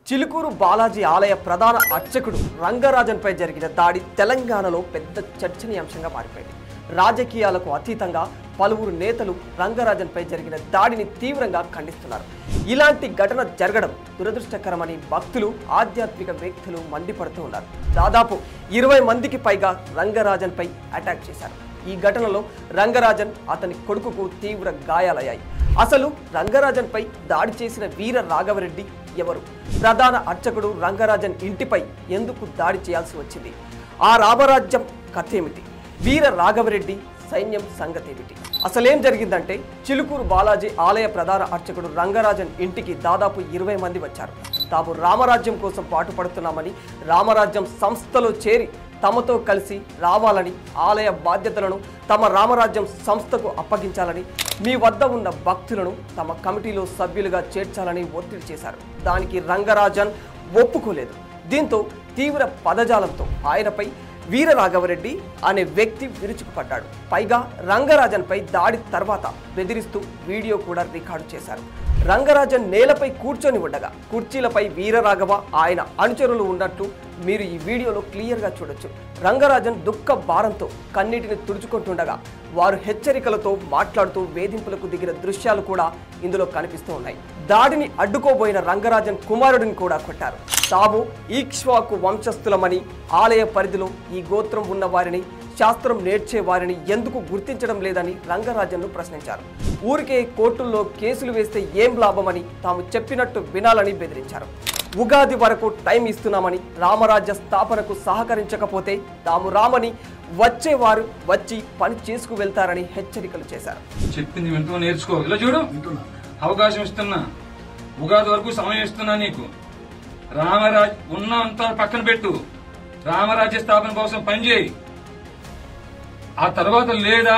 చిలుకూరు బాలాజీ ఆలయ ప్రధాన అర్చకుడు రంగరాజన్పై జరిగిన దాడి తెలంగాణలో పెద్ద చర్చనీయాంశంగా మారిపోయింది. రాజకీయాలకు అతీతంగా పలువురు నేతలు రంగరాజన్పై జరిగిన దాడిని తీవ్రంగా ఖండిస్తున్నారు. ఇలాంటి ఘటన జరగడం దురదృష్టకరమని భక్తులు, ఆధ్యాత్మిక వ్యక్తులు మండిపడుతూ ఉన్నారు. దాదాపు 20 మందికి పైగా రంగరాజన్పై అటాక్ చేశారు. ఈ ఘటనలో రంగరాజన్, అతని కొడుకుకు తీవ్ర గాయాలయ్యాయి. అసలు రంగరాజన్పై దాడి చేసిన వీర రాఘవరెడ్డి ఎవరు? ప్రధాన అర్చకుడు రంగరాజన్ ఇంటిపై ఎందుకు దాడి చేయాల్సి వచ్చింది? ఆ రామరాజ్యం కథేమిటి? వీర రాఘవరెడ్డి సైన్యం సంగతేమిటి? అసలేం జరిగిందంటే, చిలుకూరు బాలాజీ ఆలయ ప్రధాన అర్చకుడు రంగరాజన్ ఇంటికి దాదాపు 20 మంది వచ్చారు. తాము రామరాజ్యం కోసం పాటుపడుతున్నామని, రామరాజ్యం సంస్థలో చేరి తమతో కలిసి రావాలని, ఆలయ బాధ్యతలను తమ రామరాజ్యం సంస్థకు అప్పగించాలని, మీ వద్ద ఉన్న భక్తులను తమ కమిటీలో సభ్యులుగా చేర్చాలని ఒత్తిడి చేశారు. దానికి రంగరాజన్ ఒప్పుకోలేదు. దీంతో తీవ్ర పదజాలంతో ఆయనపై వీర రాఘవరెడ్డి అనే వ్యక్తి విరుచుకుపడ్డాడు. పైగా రంగరాజన్పై దాడి తర్వాత బెదిరిస్తూ వీడియో కూడా రికార్డు చేశారు. రంగరాజన్ నేలపై కూర్చొని ఉండగా కుర్చీలపై వీరరాఘవ, ఆయన అనుచరులు ఉన్నట్టు మీరు ఈ వీడియోలో క్లియర్గా చూడొచ్చు. రంగరాజన్ దుఃఖ భారంతో కన్నీటిని తుడుచుకుంటుండగా వారు హెచ్చరికలతో మాట్లాడుతూ వేధింపులకు దిగిన దృశ్యాలు కూడా ఇందులో కనిపిస్తూ ఉన్నాయి. దాడిని అడ్డుకోబోయిన రంగరాజన్ కుమారుడిని కూడా కొట్టారు. తాము ఈక్ష్వాకు వంశస్థులమని, ఆలయ పరిధిలో ఈ గోత్రం ఉన్న వారిని, శాస్త్రం నేర్చే వారిని ఎందుకు గుర్తించడం లేదని రంగరాజన్ను ప్రశ్నించారు. ఊరికే కోర్టుల్లో కేసులు వేస్తే ఏం లాభమని, తాము చెప్పినట్టు వినాలని బెదిరించారు. ఉగాది వరకు టైం ఇస్తున్నామని, రామరాజ్య స్థాపనకు సహకరించకపోతే తాము రామని, వచ్చేవారు వచ్చి పని చేసుకు వెళ్తారని హెచ్చరికలు చేశారు. చెప్పింది వింటూ నేర్చుకో. ఇలా చూడు, అవకాశం ఇస్తున్నా, ఉగాది వరకు సమయం ఇస్తున్నా నీకు. రామరాజ్ ఉన్నంత పక్కన పెట్టు, రామరాజ్య స్థాపన కోసం పనిచేయి. ఆ తర్వాత లేదా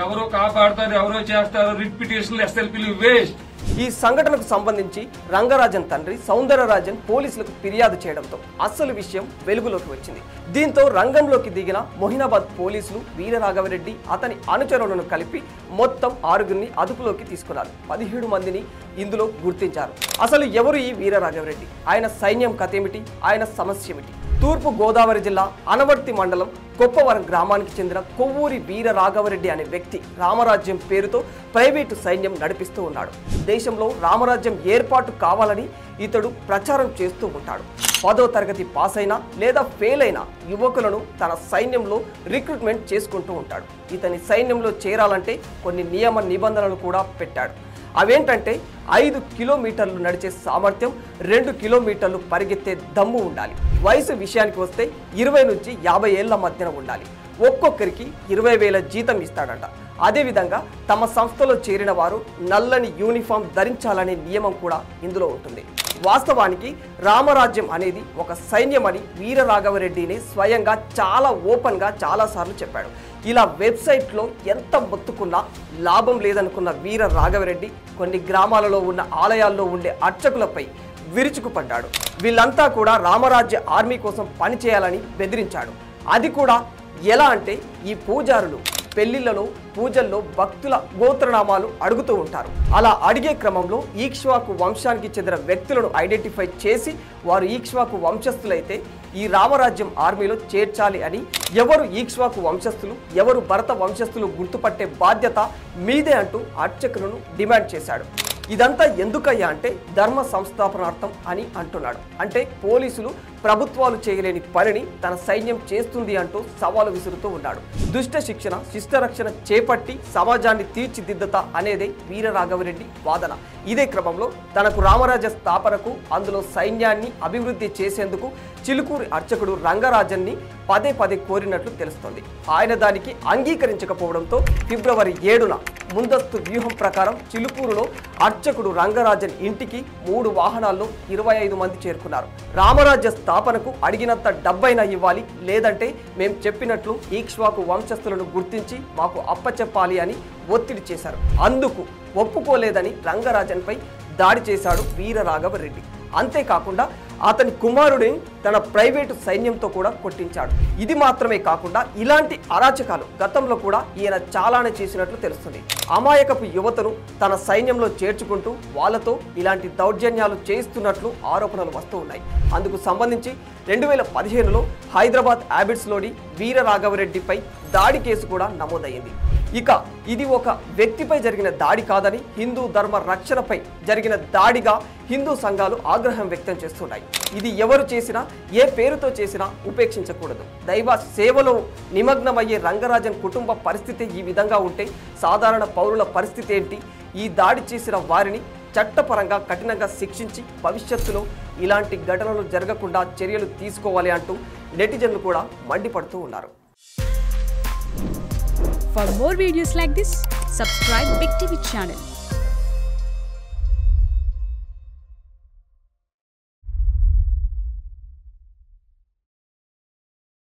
ఎవరో కాపాడతారు, ఎవరో చేస్తారు, రిట్ పిటిషన్లు, ఎస్ఎల్పీలు వేస్ట్. ఈ సంఘటనకు సంబంధించి రంగరాజన్ తండ్రి సౌందరరాజన్ పోలీసులకు ఫిర్యాదు చేయడంతో అసలు విషయం వెలుగులోకి వచ్చింది. దీంతో రంగంలోకి దిగిన మొహినాబాద్ పోలీసులు వీరరాఘవరెడ్డి, అతని అనుచరులను కలిపి మొత్తం 6గురిని అదుపులోకి తీసుకున్నారు. 17 మందిని ఇందులో గుర్తించారు. అసలు ఎవరు ఈ వీరరాఘవరెడ్డి? ఆయన సైన్యం కథేమిటి? ఆయన సమస్య ఏమిటి? తూర్పు గోదావరి జిల్లా అనవర్తి మండలం కొప్పవరం గ్రామానికి చెందిన కొవ్వూరి వీర రాఘవరెడ్డి అనే వ్యక్తి రామరాజ్యం పేరుతో ప్రైవేటు సైన్యం నడిపిస్తూ ఉన్నాడు. దేశంలో రామరాజ్యం ఏర్పాటు కావాలని ఇతడు ప్రచారం చేస్తూ ఉంటాడు. 10వ తరగతి పాస్ అయినా లేదా ఫెయిల్ అయిన యువకులను తన సైన్యంలో రిక్రూట్మెంట్ చేసుకుంటూ ఉంటాడు. ఇతని సైన్యంలో చేరాలంటే కొన్ని నియమ నిబంధనలు కూడా పెట్టాడు. అవేంటంటే 5 కిలోమీటర్లు నడిచే సామర్థ్యం, 2 కిలోమీటర్లు పరిగెత్తే దమ్ము ఉండాలి. వయసు విషయానికి వస్తే 20 నుంచి 50 ఏళ్ల మధ్యన ఉండాలి. ఒక్కొక్కరికి 20,000 జీతం ఇస్తాడంట. అదేవిధంగా తమ సంస్థలో చేరిన వారు నల్లని యూనిఫామ్ ధరించాలనే నియమం కూడా ఇందులో ఉంటుంది. వాస్తవానికి రామరాజ్యం అనేది ఒక సైన్యమని వీర రాఘవరెడ్డిని స్వయంగా చాలా ఓపెన్గా చాలాసార్లు చెప్పాడు. ఇలా వెబ్సైట్లో ఎంత మొత్తుకున్నా లాభం లేదనుకున్న వీర రాఘవరెడ్డి కొన్ని గ్రామాలలో ఉన్న ఆలయాల్లో ఉండే అర్చకులపై విరుచుకుపడ్డాడు. వీళ్ళంతా కూడా రామరాజ్య ఆర్మీ కోసం పనిచేయాలని బెదిరించాడు. అది కూడా ఎలా అంటే, ఈ పూజారులు పెళ్లిళ్లలో, పూజల్లో భక్తుల గోత్రనామాలు అడుగుతూ ఉంటారు. అలా అడిగే క్రమంలో ఈక్ష్వాకు వంశానికి చెందిన వ్యక్తులను ఐడెంటిఫై చేసి వారు ఈక్ష్వాకు వంశస్థులైతే ఈ రామరాజ్యం ఆర్మీలో చేర్చాలి అని, ఎవరు ఈక్ష్వాకు వంశస్థులు, ఎవరు భరత వంశస్థులు గుర్తుపట్టే బాధ్యత మీదే అంటూ అర్చకులను డిమాండ్ చేశాడు. ఇదంతా ఎందుకయ్యా అంటే, ధర్మ సంస్థాపనార్థం అని అంటున్నాడు. అంటే పోలీసులు ప్రభుత్వాలు చేయలేని పనిని తన సైన్యం చేస్తుంది అంటూ సవాలు విసురుతూ ఉన్నాడు. దుష్ట శిక్షణ, శిష్టరక్షణ చేపట్టి సమాజాన్ని తీర్చిదిద్దత అనేదే వీర రాఘవరెడ్డి వాదన. ఇదే క్రమంలో తనకు రామరాజ్య స్థాపనకు, అందులో సైన్యాన్ని అభివృద్ధి చేసేందుకు చిలుకూరి అర్చకుడు రంగరాజన్ని పదే కోరినట్లు తెలుస్తోంది. ఆయన దానికి అంగీకరించకపోవడంతో ఫిబ్రవరి 7న ముందస్తు వ్యూహం ప్రకారం చిలుకూరులో అర్చకుడు రంగరాజన్ ఇంటికి 3 వాహనాల్లో 25 మంది చేరుకున్నారు. రామరాజ్య స్థాపనకు అడిగినంత డబ్బైనా ఇవ్వాలి, లేదంటే మేం చెప్పినట్లు ఈక్ష్వాకు వంశస్థులను గుర్తించి మాకు అప్పచెప్పాలి అని ఒత్తిడి చేశారు. అందుకు ఒప్పుకోలేదని రంగరాజన్పై దాడి చేశాడు వీర రాఘవరెడ్డి. అంతేకాకుండా అతని కుమారుడిని తన ప్రైవేటు సైన్యంతో కూడా కొట్టించాడు. ఇది మాత్రమే కాకుండా ఇలాంటి అరాచకాలు గతంలో కూడా ఈయన చాలానే చేసినట్లు తెలుస్తుంది. అమాయకపు యువతను తన సైన్యంలో చేర్చుకుంటూ వాళ్ళతో ఇలాంటి దౌర్జన్యాలు చేయిస్తున్నట్లు ఆరోపణలు వస్తూ ఉన్నాయి. అందుకు సంబంధించి 2015లో హైదరాబాద్ హ్యాబిట్స్లోని వీర రాఘవరెడ్డిపై దాడి కేసు కూడా నమోదయ్యింది. ఇక ఇది ఒక వ్యక్తిపై జరిగిన దాడి కాదని, హిందూ ధర్మ రక్షణపై జరిగిన దాడిగా హిందూ సంఘాలు ఆగ్రహం వ్యక్తం చేస్తున్నాయి. ఇది ఎవరు చేసినా, ఏ పేరుతో చేసినా ఉపేక్షించకూడదు. దైవ సేవలో నిమగ్నమయ్యే రంగరాజన్ కుటుంబ పరిస్థితి ఈ విధంగా ఉంటే సాధారణ పౌరుల పరిస్థితి ఏంటి? ఈ దాడి చేసిన వారిని చట్టపరంగా కఠినంగా శిక్షించి భవిష్యత్తులో ఇలాంటి ఘటనలు జరగకుండా చర్యలు తీసుకోవాలి అంటూ నెటిజన్లు కూడా మండిపడుతూ ఉన్నారు. For more videos like this, subscribe Big TV channel.